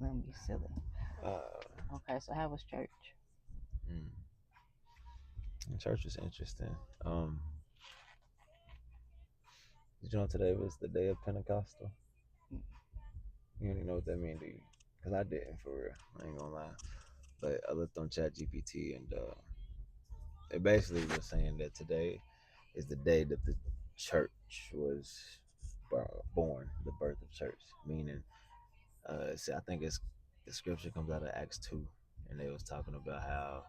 Let me be silly. Uh, Okay, so how was church? mm, Church was interesting. Um, did you know today was the day of Pentecostal? Mm. You don't even know what that means, do you? Because I didn't, for real. I ain't gonna lie. But I looked on Chat GPT, and it basically was saying that today is the day that the church was born, the birth of church. Meaning, I think it's the scripture comes out of Acts 2, and they was talking about how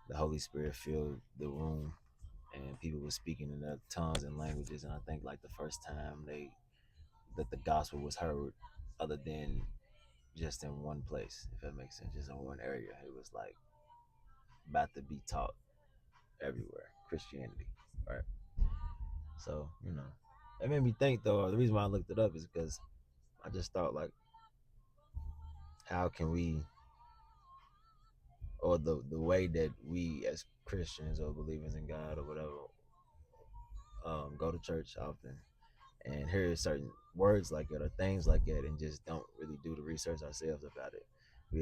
the Holy Spirit filled the room and people were speaking in their tongues and languages. And I think like the first time that the gospel was heard, other than just in one place, if that makes sense, just in one area, it was like about to be taught everywhere, Christianity, right? So it made me think though. The reason why I looked it up is because I just thought like, how can we, or the way that we as Christians or believers in God or whatever, go to church often and hear certain words like that or things like that and just don't really do the research ourselves about it. We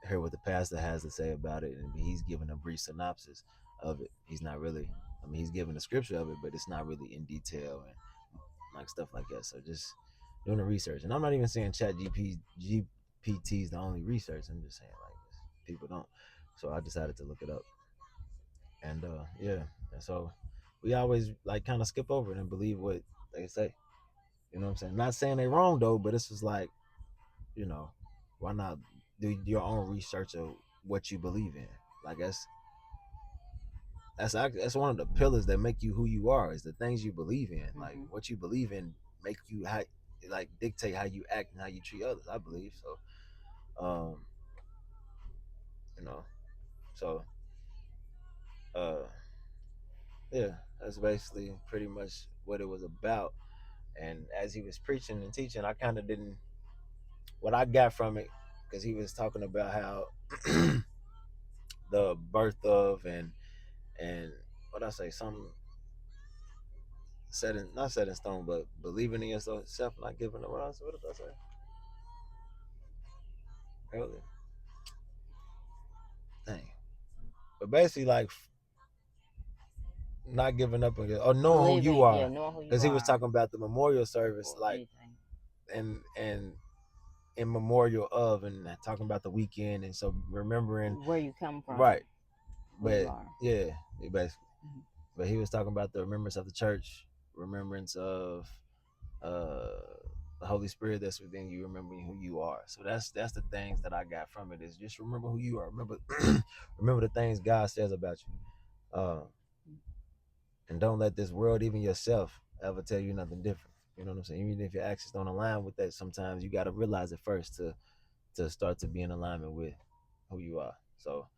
hear what the pastor has to say about it, and he's giving a brief synopsis of it. He's not really, I mean, he's giving the scripture of it, but it's not really in detail and like stuff like that. So just doing the research. And I'm not even saying GPT is the only research. I'm just saying like people don't. So I decided to look it up. And yeah. And so we always like kind of skip over it and believe what they say. You know what I'm saying? Not saying they wrong though, but it's just like, you know, why not do your own research of what you believe in? Like that's one of the pillars that make you who you are, is the things you believe in. Like Hmm. what you believe in make you how, like dictate how you act and how you treat others. I believe so. You know, so uh, yeah, that's basically pretty much what it was about. And as he was preaching and teaching, I kind of didn't, what I got from it, because he was talking about how the birth of and what I say, some set in, not set in stone, but believing in yourself, not giving up. What did I say earlier? Dang. But basically, like not giving up on you or knowing who you Believing, yeah, are, knowing who you because he was are talking about the memorial service, before like anything. and in memorial of, and talking about the weekend, and so remembering, Where you come from, right? who you But are. yeah, basically. Hmm. But he was talking about the remembrance of the church, remembrance of uh the Holy Spirit that's within you, remembering who you are. So that's the things that I got from it, is just remember who you are. Remember remember the things God says about you. And don't let this world, even yourself, ever tell you nothing different. You know what I'm saying? Even if your actions don't align with that, sometimes you gotta realize it first to start to be in alignment with who you are. So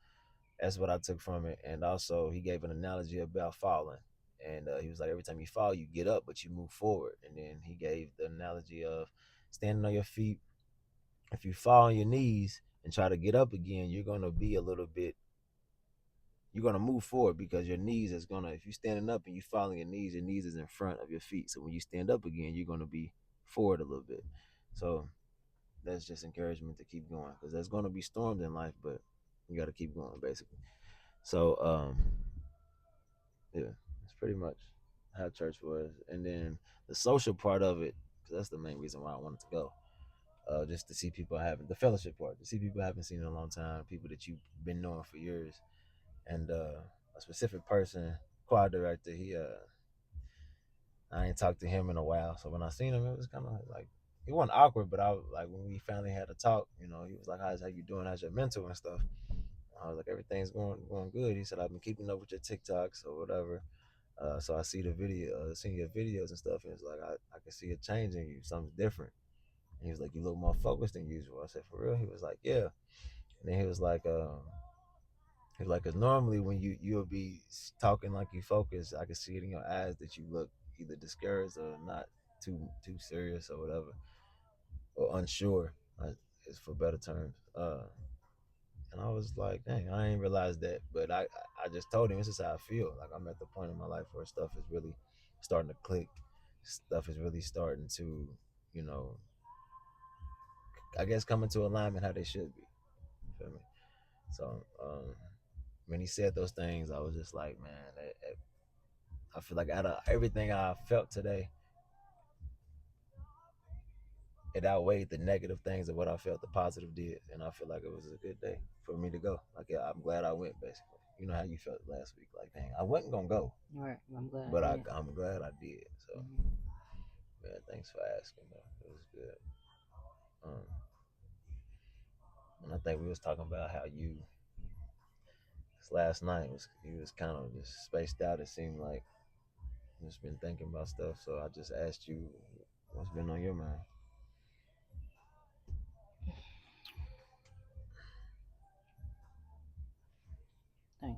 that's what I took from it. And also, he gave an analogy about falling. And he was like, every time you fall, you get up, but you move forward. And then he gave the analogy of standing on your feet. If you fall on your knees and try to get up again, you're going to be a little bit, you're going to move forward, because your knees is going to, if you're standing up and you fall on your knees is in front of your feet. So when you stand up again, you're going to be forward a little bit. So that's just encouragement to keep going, because there's going to be storms in life, but you got to keep going, basically. So, yeah, that's pretty much how church was. And then the social part of it, because that's the main reason why I wanted to go. Just to see people having the fellowship part, to see people I haven't seen in a long time, people that you've been knowing for years, and a specific person, choir director. I ain't talked to him in a while, so when I seen him, it was kind of like it wasn't awkward, but I like when we finally had a talk. He was like, "How's how you doing? How's your mental and stuff?" I was like, "Everything's going good." He said, "I've been keeping up with your TikToks or whatever." So I see the video, seeing your videos and stuff, and it's like I can see a change in you, something's different. And he was like, "You look more focused than usual." I said, "For real?" He was like, "Yeah." And then he was like, "Cause normally when you'll be talking like you focus, I can see it in your eyes that you look either discouraged or not too serious or whatever, or unsure, is for better terms." And I was like, "Dang, I ain't realized that." But I just told him this is how I feel. Like I'm at the point in my life where stuff is really starting to click. Stuff is really starting to, you know, I guess coming to alignment how they should be. Feel me? So when he said those things, I was just like, man, I feel like out of everything I felt today, it outweighed the negative things of what I felt the positive did, and I feel like it was a good day for me to go. Like, yeah, I'm glad I went. Basically, you know how you felt last week. Like, dang, I wasn't gonna go, Right. I'm glad but I did. I'm glad I did. So, Mhm. man, thanks for asking. Though, it was good. Um, and I think we was talking about how you this last night was you was kind of just spaced out. It seemed like just been thinking about stuff. So I just asked you what's been on your mind. Thank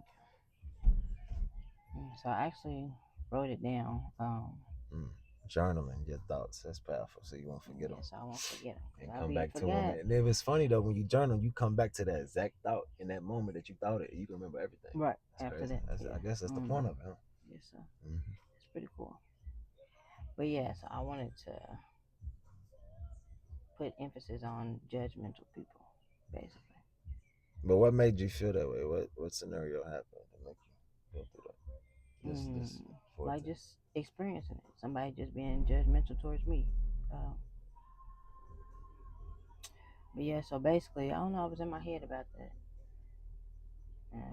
you. So I actually wrote it down. Mm. Journaling your thoughts. That's powerful. So you won't forget them Yeah, so I won't forget them and because I'll come be back to them. forgot. And if it's funny though, when you journal, you come back to that exact thought in that moment that you thought it. You can remember everything. Right That's after crazy. that. That's, Yeah. I guess that's the point of it, huh? Yes, sir. Mm-hmm. It's pretty cool. But yeah, so I wanted to put emphasis on judgmental people, basically. But what made you feel that way? What scenario happened to make you go through that? This Mm, like forte. just experiencing it. Somebody just being judgmental towards me. Um, but yeah, so basically, I don't know. I was in my head about that,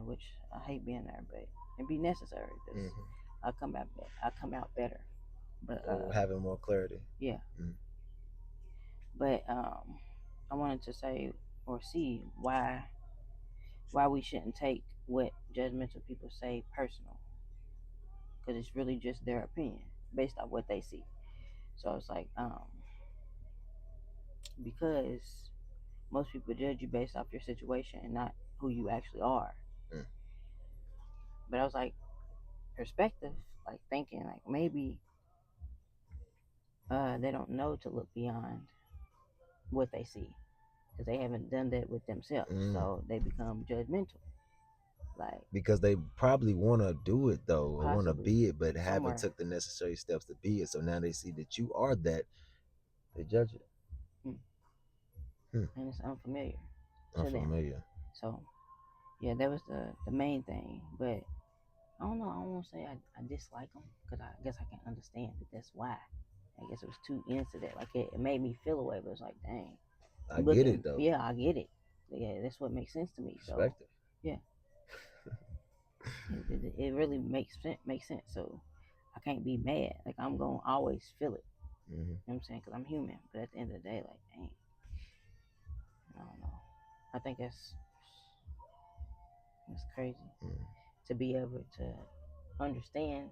which I hate being there, but it be necessary because Mm-hmm. I come out better. But Or having more clarity. yeah, Mm. but I wanted to say or see why we shouldn't take what judgmental people say personal, because it's really just their opinion based on what they see. So it's like because most people judge you based off your situation and not who you actually are. Mm. But I was like, perspective, like thinking, like maybe they don't know to look beyond what they see because they haven't done that with themselves. Mm. So they become judgmental, like Because they probably want to do it though, or want to possibly be it, but haven't somewhere, took the necessary steps to be it. So now they see that you are that, they judge it. mm, Hmm. and it's unfamiliar to them. Unfamiliar. So yeah, that was the main thing. But I don't know. I don't want to say I dislike them because I guess I can understand that that's why. I guess it was two ends to that. Like it made me feel away, but it's like, dang, I you get looking? it though. Yeah, I get it. Yeah, that's what makes sense to me. So Perspective. yeah, it really makes sense. So I can't be mad. Like I'm gonna always feel it. Mm-hmm. You know what I'm saying? Because I'm human. But at the end of the day, like, dang, I don't know. I think that's crazy Mm. to be able to understand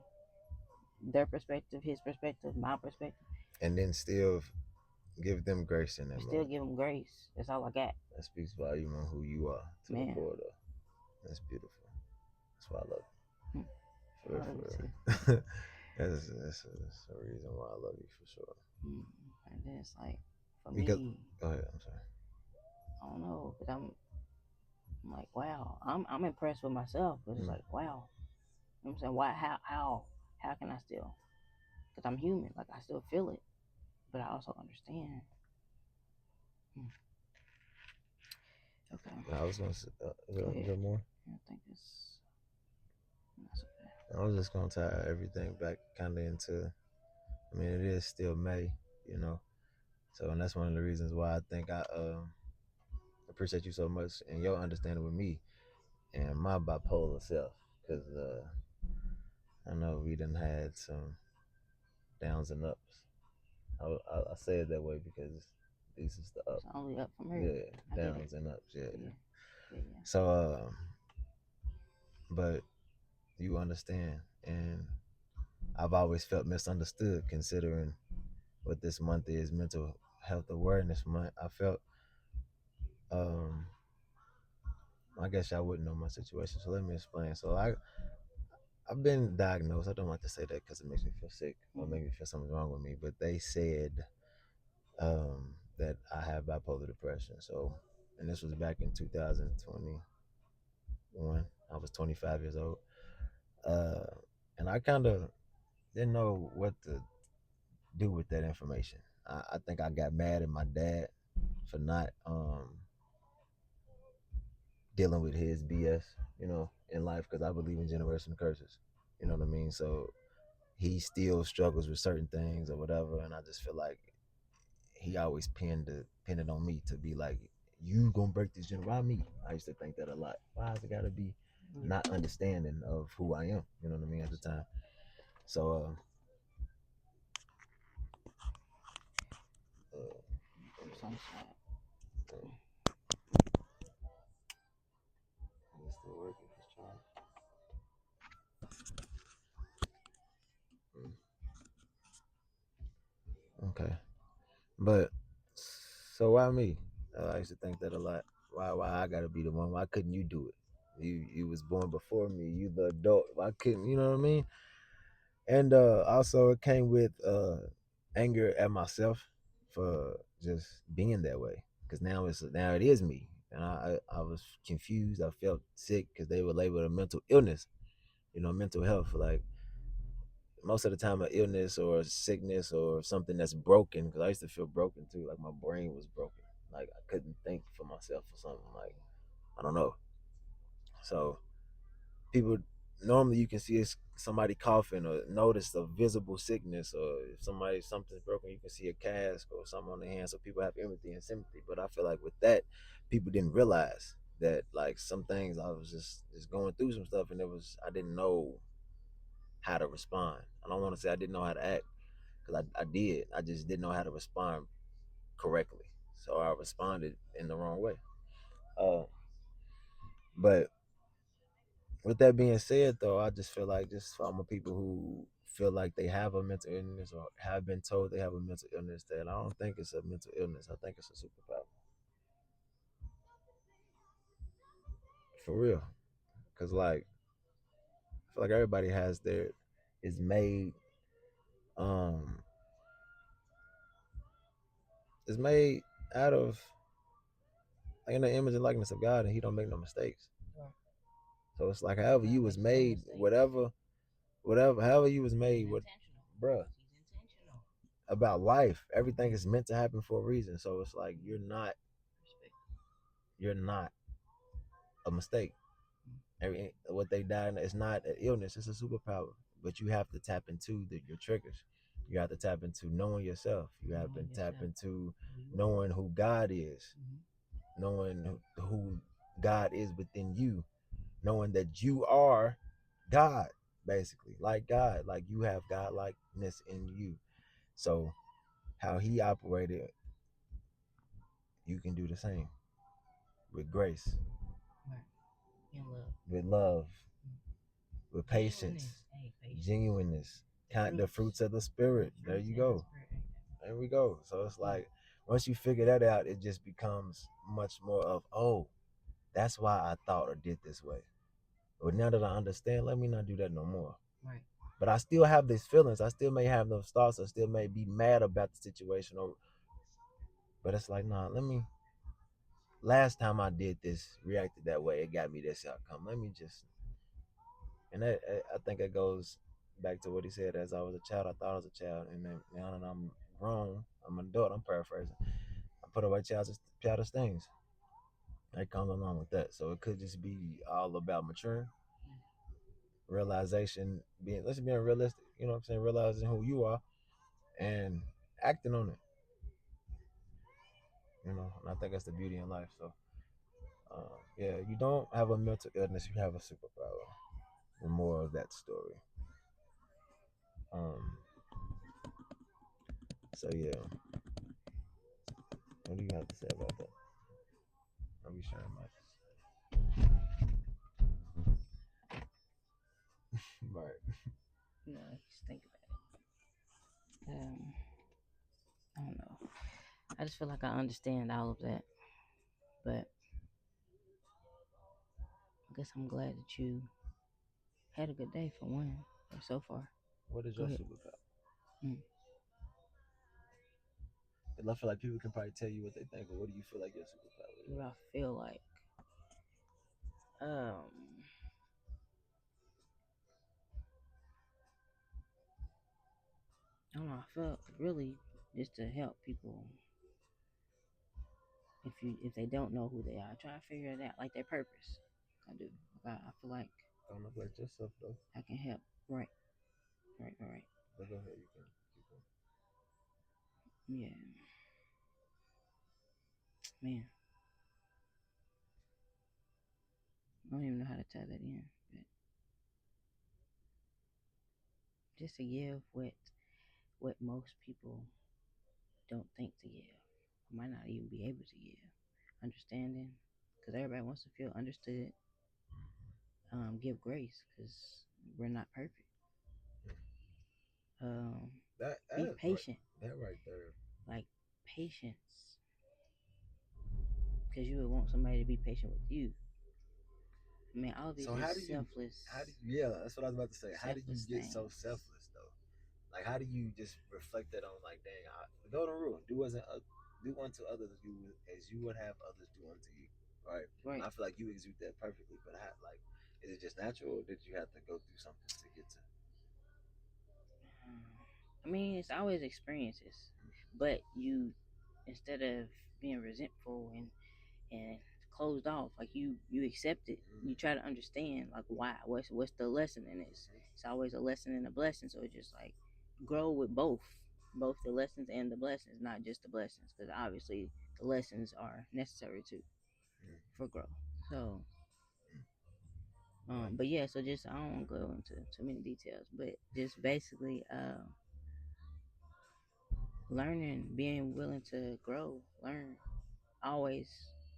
their perspective, his perspective, my perspective, And then still give them grace in that and still moment. give them grace. That's all I got, That speaks volume on who you are to the man. core though. That's beautiful. That's why I love Hmm. you. For I real, love you too. for real. that's a reason why I love you for sure. Mm. And then it's like, for Because me, go ahead, I'm sorry. I don't know, because I'm like, wow, I'm impressed with myself, but it's Mm. like, wow, you know what I'm saying? Why, how can I still? Because I'm human, like I still feel it, but I also understand. Hmm. Okay, I was gonna say, go is ahead. there more? I think that's okay. I was just gonna tie everything back kind of into. I mean, it is still May, you know. So, and that's one of the reasons why I think I appreciate you so much and your understanding with me and my bipolar self, because I know we done had some downs and ups. I say it that way because this is the up, It's only up from here. yeah, I get it. downs and ups, yeah. Yeah, yeah, yeah. So, but you understand, and I've always felt misunderstood considering what this month is, Mental Health Awareness Month. I felt, um, I guess y'all wouldn't know my situation, so let me explain. So I've been diagnosed. I don't like to say that because it makes me feel sick or Mm-hmm. make me feel something's wrong with me. But they said that I have bipolar depression. So, and this was back in 2021. I was 25 years old, uh, and I kind of didn't know what to do with that information. I think I got mad at my dad for not dealing with his BS, in life, because I believe in generational curses. You know what I mean? So he still struggles with certain things or whatever, and I just feel like he always pinned it on me to be like, you gonna break this generation. Why me? I used to think that a lot. Why has it gotta be not understanding of who I am? You know what I mean at the time. So So sad. it's still working for Charles. Okay, but so why me? I used to think that a lot. Why I gotta be the one? Why couldn't you do it? You was born before me. You the adult. Why couldn't you know what I mean? And also it came with anger at myself for just being that way. Because now it is me, and I was confused. I felt sick because they were labeled a mental illness. Mental health. Like most of the time, an illness or a sickness or something that's broken. Because I used to feel broken too. Like my brain was broken. Like I couldn't think for myself or something. Like I don't know. So people normally you can see somebody coughing or notice a visible sickness, or if something's broken you can see a cast or something on the hand, so people have empathy and sympathy. But I feel like with that, people didn't realize that like some things I was just going through some stuff, and I didn't know how to respond. I don't want to say I didn't know how to act, because I did. I just didn't know how to respond correctly, so I responded in the wrong way. But with that being said, though, I just feel like just from people who feel like they have a mental illness or have been told they have a mental illness, that I don't think it's a mental illness. I think it's a superpower. For real. Because, like, I feel like everybody has is made, um, is made out of, like, in the image and likeness of God, and He don't make no mistakes. So it's like, however you was made, however you was made, bruh, about life, everything is meant to happen for a reason. So it's like you're not a mistake. What they died, it's not an illness, it's a superpower. But you have to tap into your triggers. You have to tap into knowing yourself. You have to tap into knowing who God is, knowing who God is within you, knowing that you are God, basically, like God, like you have God likeness in you. So how He operated, you can do the same with grace, with love, with patience, genuineness, kind the fruits of the spirit. There you go. There we go. So it's like once you figure that out, it just becomes much more of, oh, that's why I thought or did this way. But now that I understand, let me not do that no more. But I still have these feelings. I still may have those thoughts. I still may be mad about the situation, but it's like, nah, let me. Last time I did this, reacted that way, it got me this outcome. Let me just, and I think it goes back to what he said. As I was a child, I thought I was a child, and then now that I'm grown, I'm an adult. I'm paraphrasing. I put away childish things. That comes along with that. So it could just be all about maturing, realization, being realistic. You know what I'm saying? Realizing who you are and acting on it. And I think that's the beauty in life. So, yeah, you don't have a mental illness, you have a superpower. The more of that story. Um, so yeah, what do you have to say about that? Are we sharing mics? Right. No, just think about it. I don't know. I just feel like I understand all of that, but I guess I'm glad that you had a good day for one, or so far. What is Go your ahead. superpower? Mm. And I feel like people can probably tell you what they think, but what do you feel like your superpower is? What I feel like, um, I don't know. I felt really just to help people if they don't know who they are, try to figure it out, like their purpose. I do. I feel like Don't neglect yourself though. I can help. Right, right. But go ahead, you can keep going. Yeah, man. I don't even know how to tie that in, but just to give what most people don't think to give, might not even be able to give. Understanding, because everybody wants to feel understood. Give grace, because we're not perfect. Um, That be is right. patient, That right there. like patience, because you would want somebody to be patient with you. I mean, all these So how do just you? selfless, How do you? Yeah, that's what I was about to say. How do you selfless get so things. selfless though? Like, how do you just reflect that on like, dang, the golden rule: do unto others as you would have others do unto you. Right. And Right. I feel like you exude that perfectly. But how, like, is it just natural, or did you have to go through something to get to? I mean, it's always experiences, but you, instead of being resentful and closed off, like you accept it. You try to understand like why. What's the lesson in this? It's always a lesson and a blessing. So it's just like grow with both the lessons and the blessings, not just the blessings, because obviously the lessons are necessary too for growth. So, but yeah, so just I don't want to go into too many details, but just basically, learning, being willing to grow, learn, always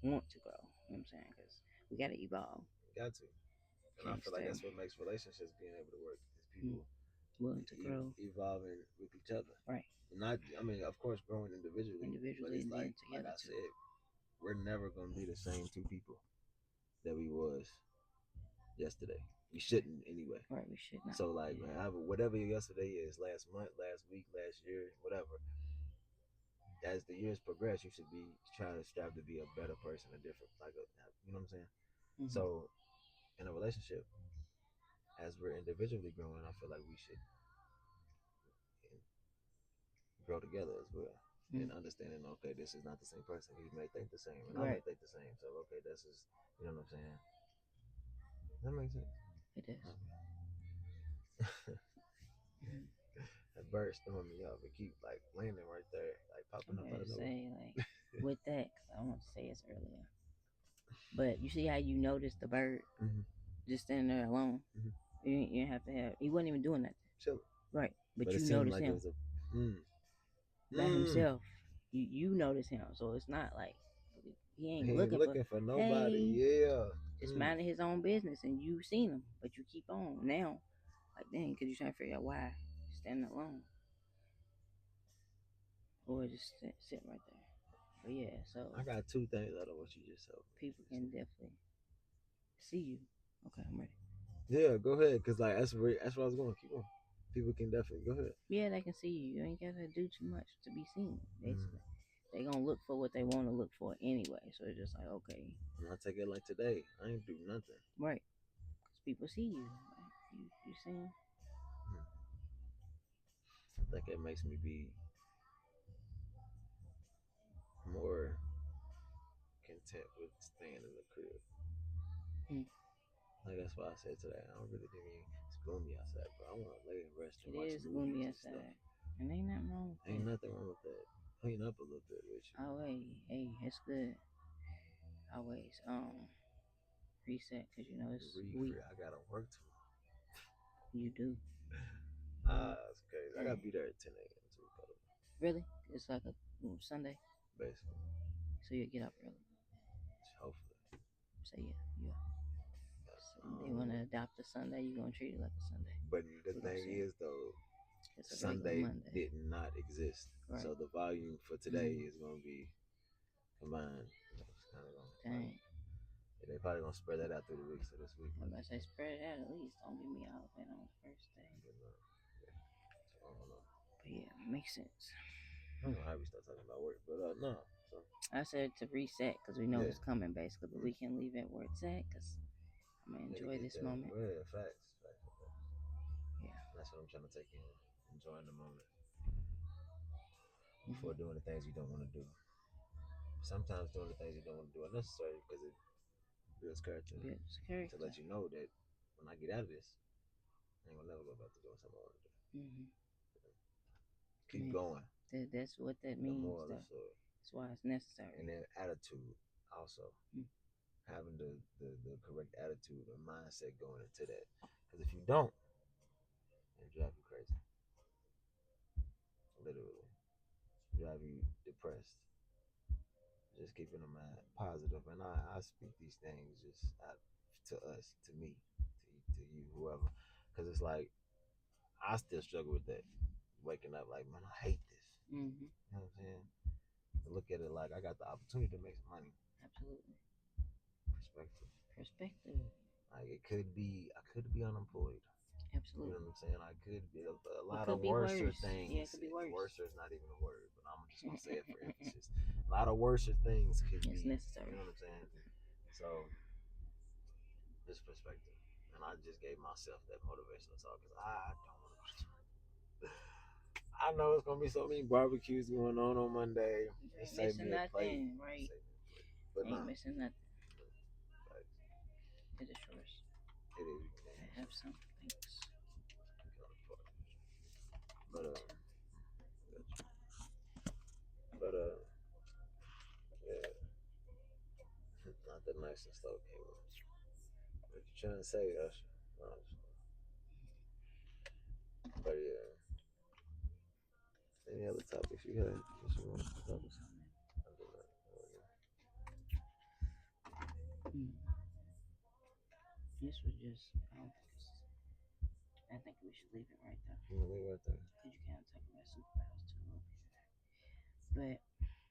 want to grow. You know what I'm saying? Because we got to evolve. Got to. And I Can't feel like stay that's what makes relationships being able to work is mm, people willing to grow. evolving with each other. Right. Not, I mean, of course, growing individually, but Individually it's and then like together I too. said, we're never gonna be the same two people that we was yesterday. We shouldn't anyway. Right. We should not. So like, Yeah. man, whatever yesterday is, last month, last week, last year, whatever. As the years progress, you should be trying to strive to be a better person, a different, you know what I'm saying? Mm-hmm. So in a relationship, as we're individually growing, I feel like we should grow together as well. And understanding, okay, this is not the same person. He may think the same, and I may Right. think the same. So, okay, this is, you know what I'm saying? That makes sense. It is. Okay. That bird's throwing me off. It keep like landing right there, like I'm popping up out going of to nowhere. say like with that, 'cause I want to say this earlier, but you see how you noticed the bird just standing there alone. You didn't have to have. He wasn't even doing nothing. Chill. Right. But But it you seemed noticed like it him was a. by himself. You notice him, so it's not like he He ain't ain't looking for. looking for nobody. Hey, Yeah. just minding his own business, and you seen him, but you keep on now. Like dang, because you trying to figure out why he's standing alone, or just sit right there. But yeah, so I got two things out of what you just said. people can definitely see you. Okay, I'm ready. Yeah, go ahead, cause like that's where I was going. Keep on. People can definitely go ahead. Yeah, they can see you. You ain't gotta do too much to be seen. Basically, they gonna look for what they want to look for anyway. So it's just like okay, And I take it like today. I ain't do nothing. right? Because people see you. Like, you see them. I think it makes me be more content with staying in the crib. Like that's why I said today. I don't really think it's gloomy outside, but I want to lay and rest and It watch is movies gloomy and stuff. outside, and ain't nothing wrong with Ain't that. nothing wrong with that. Clean up a little bit with you. Oh hey, it's good. Always reset because you know it's weak. I gotta work tomorrow. You do. That's crazy. I gotta be there at 10 a.m. too, probably. Really? It's like a Sunday, Basically. so you get up early. Hopefully. So yeah. So they want to adopt a Sunday. You gonna treat it like a Sunday. But the thing is though, it's a Sunday Monday. did not exist. Right. So the volume for today is gonna be combined. It's kind of gonna. They probably gonna spread that out through the week. So this week. I'm about to say spread it out at least. Don't give me all of it on the first day. But, yeah. So I don't know. But yeah, makes sense. I don't know how we start talking about work, but no. So I said to reset because we know it's coming basically, but we can leave it where it's at because I'm gonna enjoy this moment. Yeah, facts. Yeah, that's what I'm trying to take in, enjoying the moment before doing the things you don't want to do. Sometimes doing the things you don't want to do are necessary because it builds character Builds to let character. you know that when I get out of this, I ain't gonna never go back to doing something I want to do. Mm-hmm. Keep going. That's what that The means, moral of the though. story. That's why it's necessary. And then attitude also. Mm. Having the correct attitude or mindset going into that. Because if you don't, it'll drive you crazy. Literally. Drive you depressed. Just keeping in mind positive. And I speak these things just out to us, to me, to you, whoever. Because it's like, I still struggle with that. Waking up like, man, I hate this. Mm-hmm. You know what I'm saying? To look at it like I got the opportunity to make some money. Absolutely. Perspective. Perspective. Like it could be, I could be unemployed. You know Absolutely. what I'm saying? I could be a It lot of could be worser worse. things. Yeah, it could be worse. Worser is not even a word, but I'm just gonna say it for emphasis. A lot of worser things could It's be. necessary. You know what I'm saying? So this perspective, and I just gave myself that motivational talk because I don't want to go to church. I know it's gonna be so many barbecues going on Monday. You It ain't saved missing me a plate. nothing, right? But Ain't nah, missing nothing. like, It is yours. it is. I have some things. But but yeah, not the nice and slow came on. What you trying to say, Usher? No, but yeah, any other topics you had that you want to talk about? Mm. This was just, I think we should leave it right there. You want to leave right there? Because you can't talk about superpowers too long. But,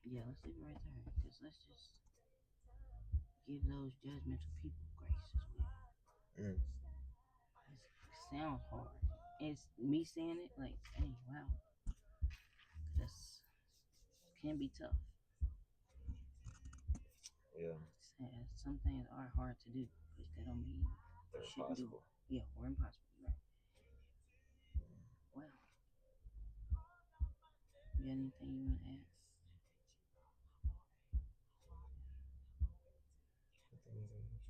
yeah, let's leave it right there. Because let's just give those judgmental people grace as well. Mm. It sounds hard. It's me saying it like, hey, wow. That's can be tough. Yeah, Some things are hard to do, but that don't mean they're you shouldn't do impossible. it. Yeah, or impossible, right? Well, you got anything you want to add? What you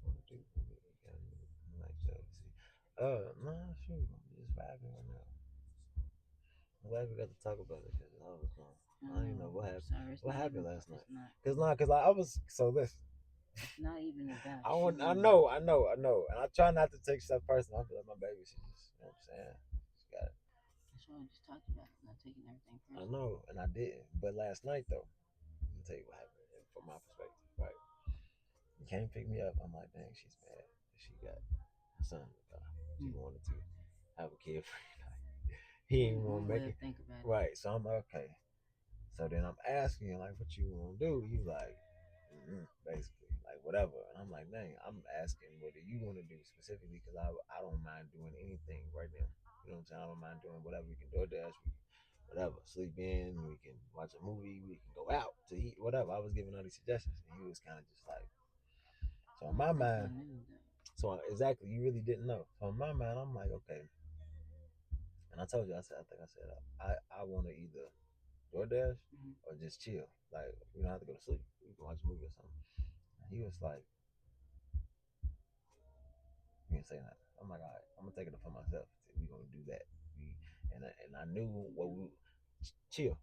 want to do for me? Like jealousy. Nah, shoot, I'm just vibing right now. I'm glad we got to talk about it because I was gone. I didn't know what happened. Sorry, What happened last night? It's not. Cause like, I was so listen. It's not even about I you. want. I know, and I try not to take stuff personal. I feel like my baby. She just, you know what I'm saying. She got it. That's what I just talked about. Not taking everything I personal. know, and I didn't. But last night though, let me tell you what happened from my perspective. Right, you came pick me up. I'm like, dang, she's mad. She got a son. She wanted to have a kid for night. He didn't want to make it. Think about it. Right, so I'm like, okay. So then I'm asking like, what you want to do? You like, basically, like whatever. And I'm like, dang, I'm asking what do you want to do specifically because I don't mind doing anything right now. You know what I'm saying? I don't mind doing whatever. We can DoorDash, we can whatever, sleep in, we can watch a movie, we can go out to eat, whatever. I was giving all these suggestions, and he was kind of just like, so in my mind, so exactly, you really didn't know. So in my mind, I'm like, okay. And I told you, I think I said, I want to either DoorDash or just chill. Like, we don't have to go to sleep. We can watch a movie or something. And he was like, he didn't say nothing. I'm like, all right, I'm gonna take it upon myself. We gonna do that. And I knew what we chill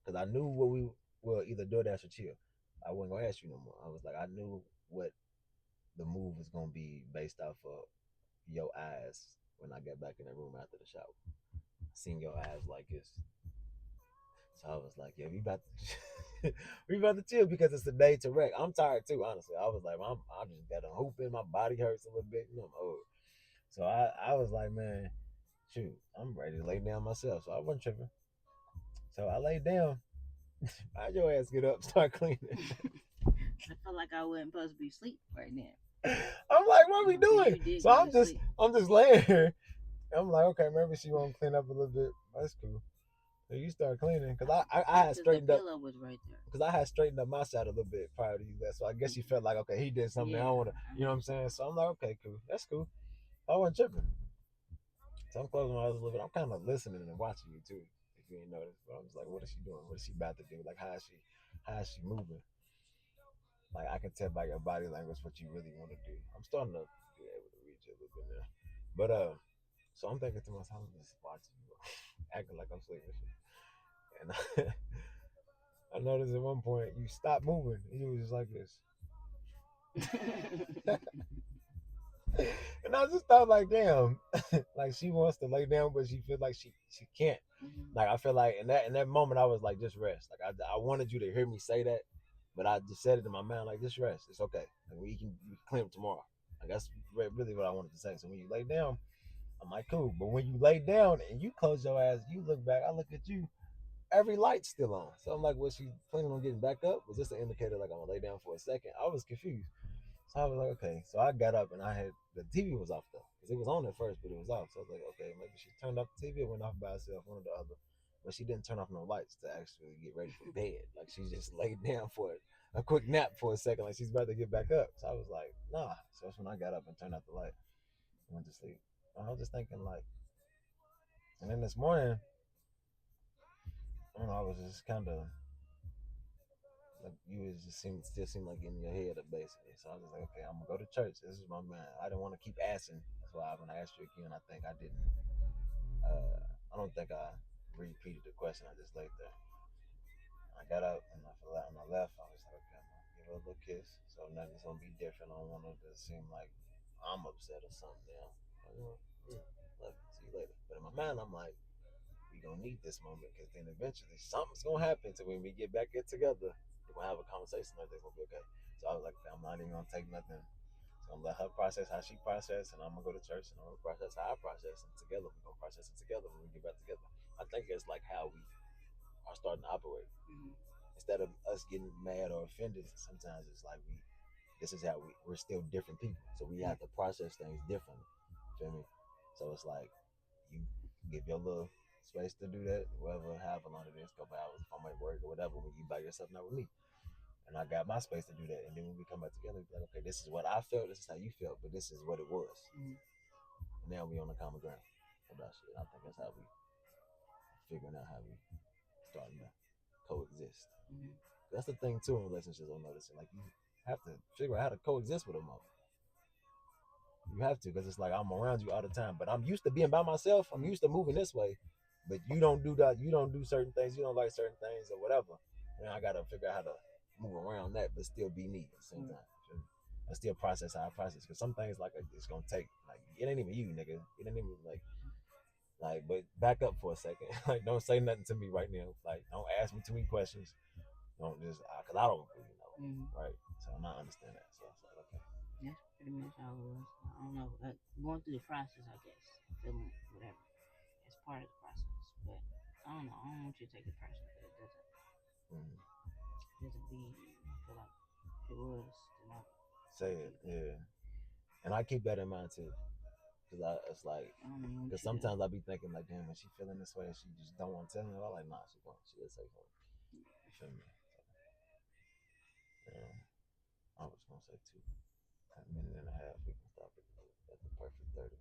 because I knew what we well either DoorDash or chill. I wasn't gonna ask you no more. I was like, I knew what the move was gonna be based off of your eyes when I got back in the room after the shower. Seeing your eyes like this. So I was like, yeah, we about to chill because it's a day to wreck. I'm tired too, honestly. I was like, I just got a hoop in, my body hurts a little bit, you know, I'm old. So I was like, man, shoot, I'm ready to lay down myself. So I wasn't tripping. So I laid down. How'd your ass get up, start cleaning? I felt like I wasn't supposed to be asleep right now. I'm like, what are we doing? So I'm just laying here. I'm like, okay, maybe she won't clean up a little bit. That's cool. So you start cleaning because I had straightened up. The pillow was right there. Because I had straightened up my side a little bit prior to you that. So I guess you felt like, okay, he did something. I don't want to, you know what I'm saying? So I'm like, okay, cool. That's cool. I wasn't tripping. So I'm closing my eyes a little bit. I'm kind of listening and watching you too, if you ain't noticed. But I was like, what is she doing? What is she about to do? Like, how is she moving? Like I can tell by your body language what you really want to do. I'm starting to be able to read you a little bit now. But so I'm thinking to myself, I'm just watching you acting like I'm sleeping. And I noticed at one point you stopped moving. And you was just like this. And I just thought like, damn, like she wants to lay down, but she feels like she can't. Like I feel like in that moment I was like, just rest. Like I wanted you to hear me say that, but I just said it in my mind like, just rest. It's okay. Like you can clean up tomorrow. Like that's really what I wanted to say. So when you lay down, I'm like, cool. But when you lay down and you close your eyes, you look back. I look at you. Every light's still on. So I'm like, was she planning on getting back up? Was this an indicator like I'm gonna lay down for a second? I was confused. So I was like, okay. So I got up and I had the TV was off though, because it was on at first, but it was off. So I was like, okay, maybe she turned off the TV or went off by herself, one or the other. But she didn't turn off no lights to actually get ready for bed. Like she just laid down for a quick nap for a second, like she's about to get back up. So I was like, nah. So that's when I got up and turned off the light and went to sleep. I was just thinking like, and then this morning, I don't know, I was just kind of like you was just still seem like in your head basically. So I was like, okay, I'm gonna go to church. This is my man. I didn't want to keep asking. That's why when I asked you again, I think I didn't. Uh, I don't think I repeated the question. I just laid there. I got up and when I left, I was like, okay, I'm gonna give her a little kiss. So nothing's gonna be different. I don't want her to seem like I'm upset or something now. Love you. See you later. But in my mind, I'm like, we gonna need this moment because then eventually something's gonna happen to when we get back get together. We're gonna have a conversation and everything's gonna be okay. So I was like, I'm not even gonna take nothing. So I'm gonna let her process how she process, and I'm gonna go to church and I'm gonna process how I process, and together we're gonna process it together when we get back together. I think it's like how we are starting to operate. Instead of us getting mad or offended, sometimes it's like this is how we're still different people, so we have to process things differently. Feel me? So it's like you give your little space to do that, whatever, however long it is, couple hours, if I'm at work or whatever, when you by yourself, not with me. And I got my space to do that. And then when we come back together, we be like, okay, this is what I felt, this is how you felt, but this is what it was. And now we on the common ground about shit. I think that's how we figuring out how we starting to coexist. That's the thing too in relationships. I'm noticing, like you have to figure out how to coexist with a mother. You have to, because it's like I'm around you all the time, but I'm used to being by myself. I'm used to moving this way, but you don't do that. You don't do certain things. You don't like certain things or whatever. And I gotta figure out how to move around that, but still be me at the same time. I still process how I process, because some things like it's gonna take like it ain't even you, nigga. It ain't even like. But back up for a second. Like don't say nothing to me right now. Like don't ask me too many questions. Don't just because I don't really know, right? So I'm not understand that. So I was like, okay. That's pretty much all it was. I don't know. Going through the process, I guess. Feeling whatever. It's part of the process. But I don't know. I don't want you to take it personal. But Mm. it doesn't be. I feel like if it was, then I Say would it, keep it. yeah. And I keep that in mind too, because it's like, I don't even want because you to. sometimes I be thinking like, damn, is she feeling this way and she just don't want to tell me? I'm like, nah, she going, she just say something. You feel me? So, yeah, I was gonna say two, a minute and a half. We can stop it at the perfect 30.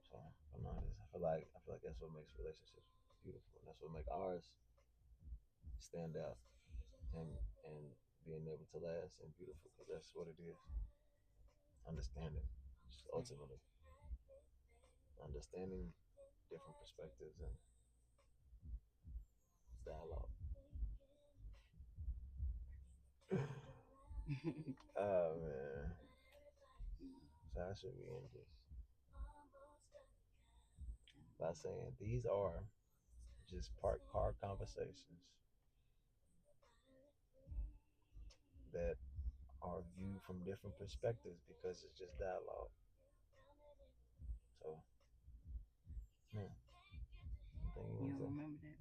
So, but no, I feel like that's what makes relationships beautiful. And that's what make ours stand out and and being able to last and beautiful, because that's what it is. Understanding, just ultimately understanding different perspectives and dialogue. Oh man, so I should be in this by saying these are just parked car conversations that are viewed from different perspectives because it's just dialogue. So, man, anything you You want to don't say? remember that?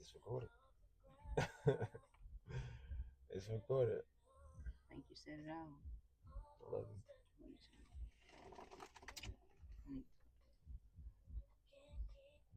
It's recorded. It's recorded. I think you said it all. I love you.